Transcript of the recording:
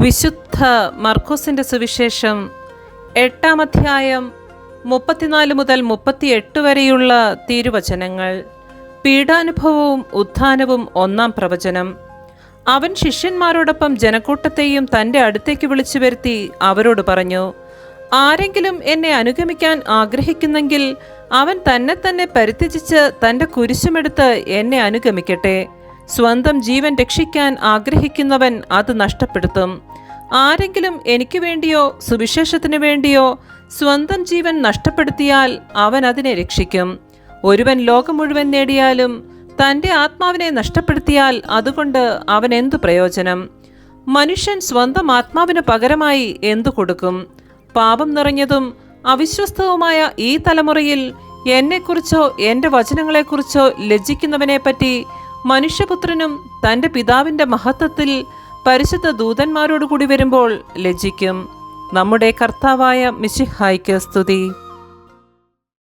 വിശുദ്ധ മർക്കോസിൻ്റെ സുവിശേഷം 8-ാം അധ്യായം 34 മുതൽ 38 വരെയുള്ള തിരുവചനങ്ങൾ. പീഡാനുഭവവും ഉത്ഥാനവും 1-ാം പ്രവചനം. അവൻ ശിഷ്യന്മാരോടൊപ്പം ജനക്കൂട്ടത്തെയും തൻ്റെ അടുത്തേക്ക് വിളിച്ചു വരുത്തി അവരോട് പറഞ്ഞു, ആരെങ്കിലും എന്നെ അനുഗമിക്കാൻ ആഗ്രഹിക്കുന്നെങ്കിൽ അവൻ തന്നെ പരിത്യജിച്ച് തൻ്റെ കുരിശുമെടുത്ത് എന്നെ അനുഗമിക്കട്ടെ. സ്വന്തം ജീവൻ രക്ഷിക്കാൻ ആഗ്രഹിക്കുന്നവൻ അത് നഷ്ടപ്പെടുത്തും. ആരെങ്കിലും എനിക്ക് വേണ്ടിയോ സുവിശേഷത്തിനു വേണ്ടിയോ സ്വന്തം ജീവൻ നഷ്ടപ്പെടുത്തിയാൽ അവൻ അതിനെ രക്ഷിക്കും. ഒരുവൻ ലോകം മുഴുവൻ നേടിയാലും തൻ്റെ ആത്മാവിനെ നഷ്ടപ്പെടുത്തിയാൽ അതുകൊണ്ട് അവൻ എന്തു പ്രയോജനം? മനുഷ്യൻ സ്വന്തം ആത്മാവിന് പകരമായി എന്തു കൊടുക്കും? പാപം നിറഞ്ഞതും അവിശ്വസ്തവുമായ ഈ തലമുറയിൽ എന്നെക്കുറിച്ചോ എൻ്റെ വചനങ്ങളെക്കുറിച്ചോ ലജ്ജിക്കുന്നവനെപ്പറ്റി മനുഷ്യപുത്രനും തൻ്റെ പിതാവിൻ്റെ മഹത്വത്തിൽ പരിശുദ്ധ ദൂതന്മാരോടുകൂടി വരുമ്പോൾ ലജ്ജിക്കും. നമ്മുടെ കർത്താവായ മിശിഹായ്ക്ക് സ്തുതി.